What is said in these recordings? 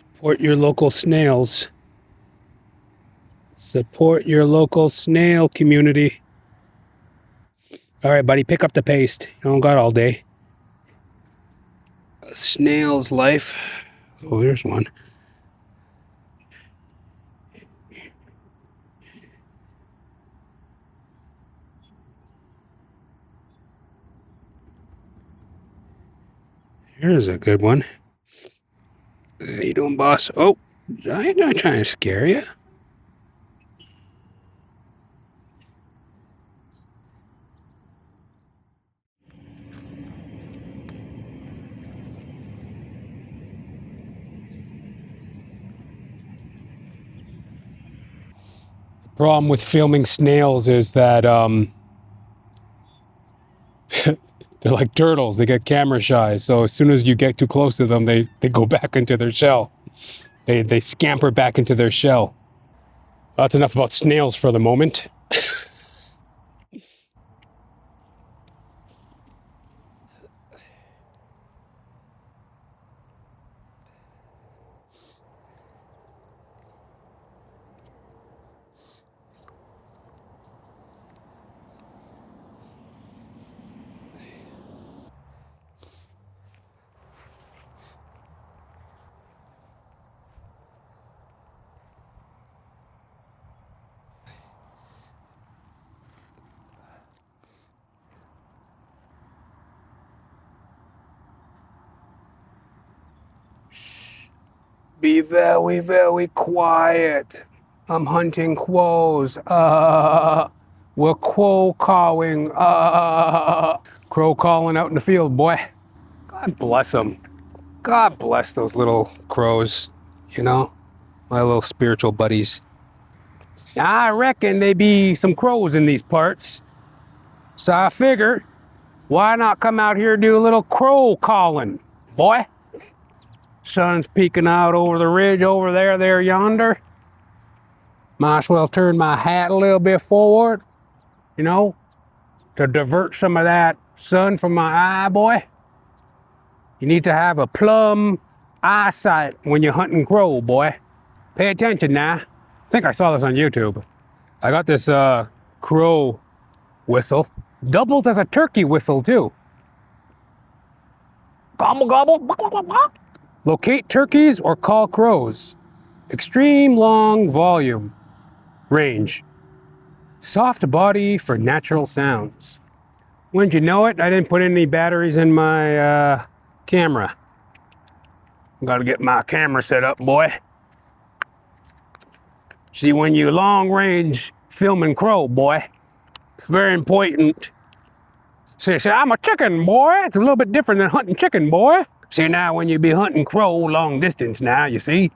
Support your local snails. Support your local snail community. All right, buddy, pick up the pace. You don't got all day. A snail's life. Oh, here's one. Here's a good one. How you doing, boss? Oh, I'm not trying to scare you. The problem with filming snails is that they're like turtles. They get camera shy. So as soon as you get too close to them, they go back into their shell. They scamper back into their shell. That's enough about snails for the moment. Shh. Be very, very quiet. I'm hunting crows. We're crow calling. Crow calling out in the field, boy. God bless them. God bless those little crows, you know? My little spiritual buddies. I reckon they be some crows in these parts. So I figure, why not come out here and do a little crow calling, boy? Sun's peeking out over the ridge over there yonder. Might as well turn my hat a little bit forward, you know, to divert some of that sun from my eye, boy. You need to have a plumb eyesight when you're hunting crow, boy. Pay attention now. I think I saw this on YouTube. I got this crow whistle. Doubles as a turkey whistle, too. Gobble, gobble. Locate turkeys or call crows. Extreme long volume. Range. Soft body for natural sounds. Wouldn't you know it, I didn't put any batteries in my camera. Gotta get my camera set up, boy. See, when you long range filming crow, boy, it's very important. See, I'm a chicken, boy. It's a little bit different than hunting chicken, boy. See, now when you be hunting crow long distance now, you see,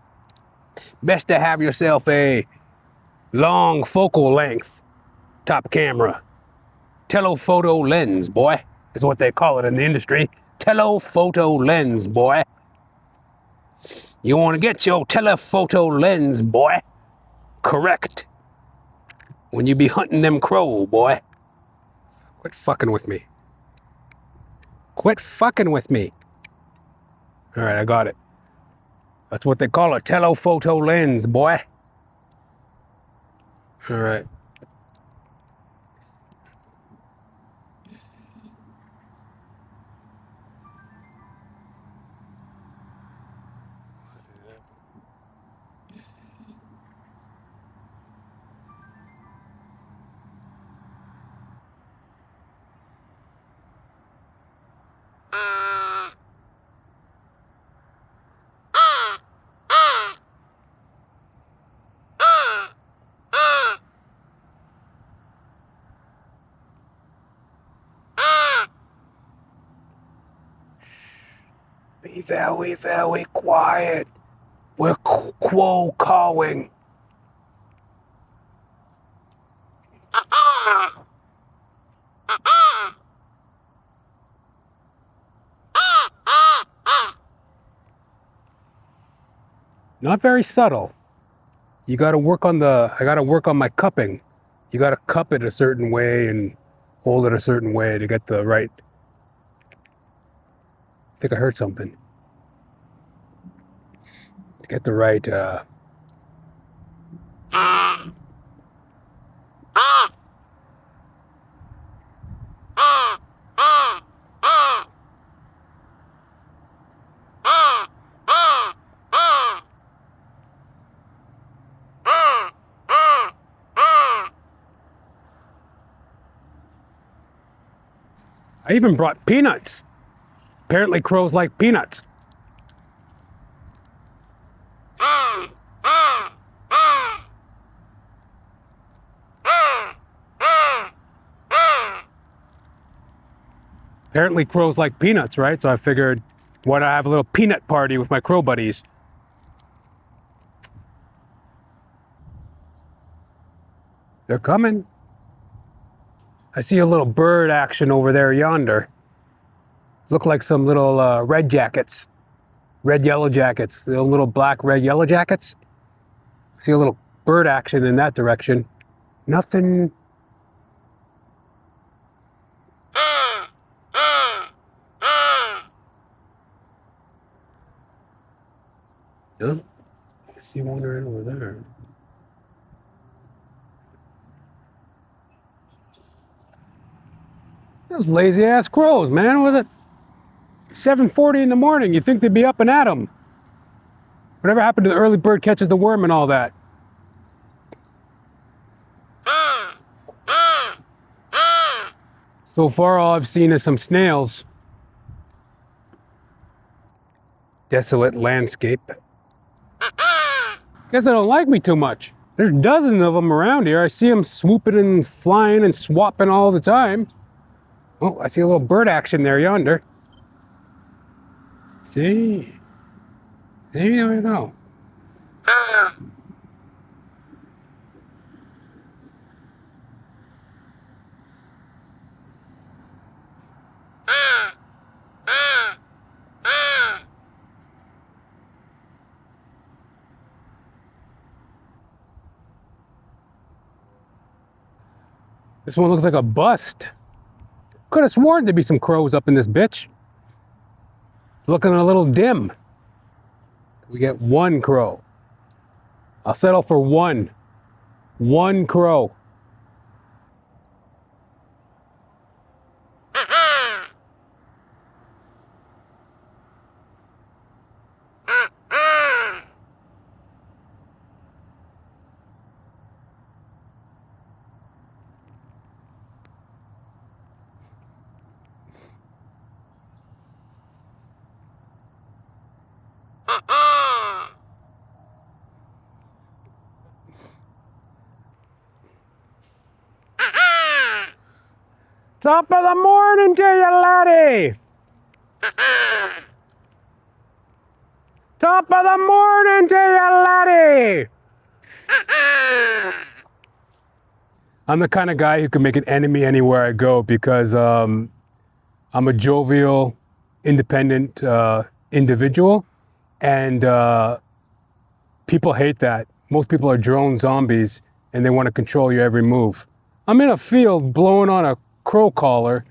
best to have yourself a long focal length top camera. Telephoto lens, boy, is what they call it in the industry. Telephoto lens, boy. You want to get your telephoto lens, boy, correct when you be hunting them crow, boy. Quit fucking with me. Quit fucking with me. All right, I got it. That's what they call a telephoto lens, boy. All right. Be very, very quiet. We're crow calling. Not very subtle. You gotta work on I gotta work on my cupping. You gotta cup it a certain way and hold it a certain way to get the right. I think I heard something. to get the right I even brought peanuts. Apparently crows like peanuts. Apparently crows like peanuts, right? So I figured, why not have a little peanut party with my crow buddies? They're coming. I see a little bird action over there yonder. Look like some little red jackets. Red yellow jackets. The little black red yellow jackets. I see a little bird action in that direction. Nothing. Huh? I see one right over there. Those lazy ass crows, man. With it 7:40 in the morning, you think they'd be up and at 'em. Whatever happened to the early bird catches the worm and all that? So far, all I've seen is some snails. Desolate landscape. Guess they don't like me too much. There's dozens of them around here. I see them swooping and flying and swapping all the time. Oh, I see a little bird action there yonder. See? There we go. This one looks like a bust. Could have sworn there'd be some crows up in this bitch. Looking a little dim. We get one crow. I'll settle for one. One crow. Top of the morning to you, laddie! Top of the morning to you, laddie! I'm the kind of guy who can make an enemy anywhere I go because I'm a jovial, independent individual, and people hate that. Most people are drone zombies, and they want to control your every move. I'm in a field blowing on a crow caller.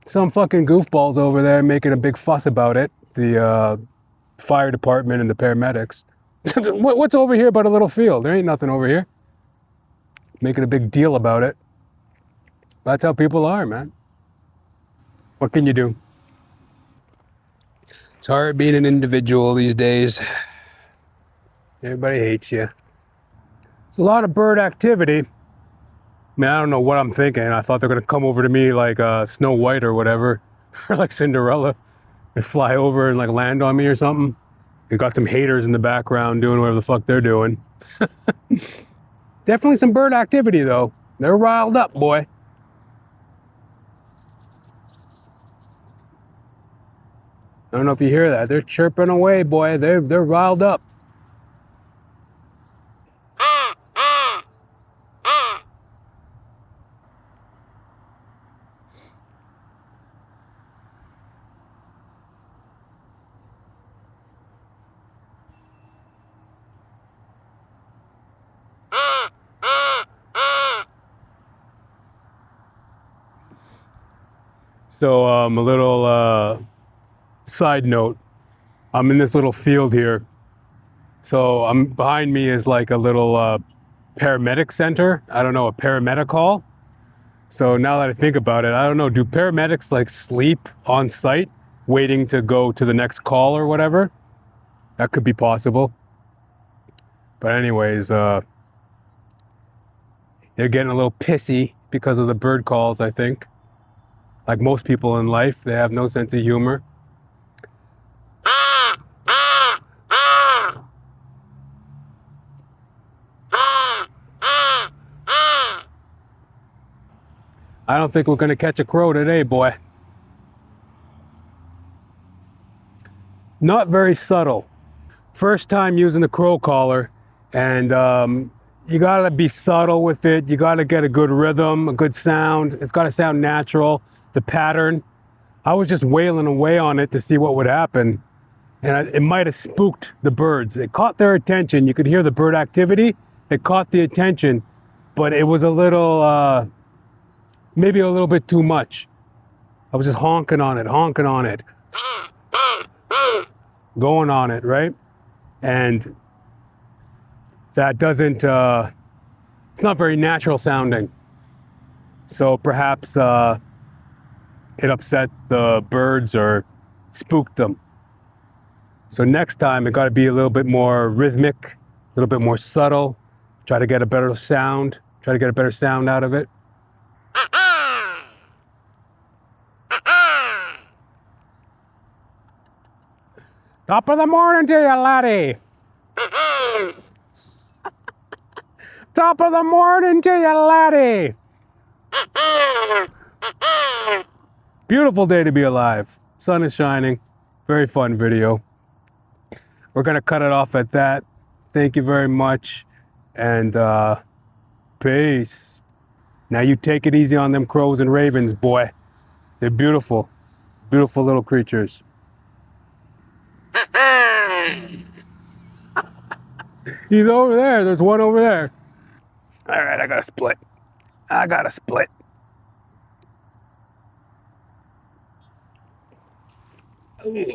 Some fucking goofballs over there making a big fuss about it. The fire department and the paramedics. What's over here but a little field? There ain't nothing over here. Making a big deal about it. That's how people are, man. What can you do? It's hard being an individual these days. Everybody hates you. It's a lot of bird activity. I mean, I don't know what I'm thinking. I thought they're going to come over to me like Snow White or whatever, or like Cinderella. They fly over and like land on me or something. They got some haters in the background doing whatever the fuck they're doing. Definitely some bird activity though. They're riled up, boy. I don't know if you hear that. They're chirping away, boy. They're riled up. So a little side note, I'm in this little field here. So behind me is like a little paramedic center. I don't know, a paramedic hall. So now that I think about it, I don't know, do paramedics like sleep on site waiting to go to the next call or whatever? That could be possible. But anyways, they're getting a little pissy because of the bird calls, I think. Like most people in life, they have no sense of humor. I don't think we're gonna catch a crow today, boy. Not very subtle. First time using the crow caller, and you gotta be subtle with it. You gotta get a good rhythm, a good sound. It's gotta sound natural, the pattern. I was just wailing away on it to see what would happen, and it might have spooked the birds. It caught their attention. You could hear the bird activity. It caught the attention, but it was a little, maybe a little bit too much. I was just honking on it, going on it, right? And that doesn't, it's not very natural sounding. So perhaps it upset the birds or spooked them. So next time it got to be a little bit more rhythmic, a little bit more subtle, try to get a better sound, out of it. Top of the morning to you, laddie. Top of the morning to you, laddie. Beautiful day to be alive. Sun is shining. Very fun video. We're gonna cut it off at that. Thank you very much. And peace. Now you take it easy on them crows and ravens, boy. They're beautiful. Beautiful little creatures. He's over there. There's one over there. All right, I gotta split. Ooh.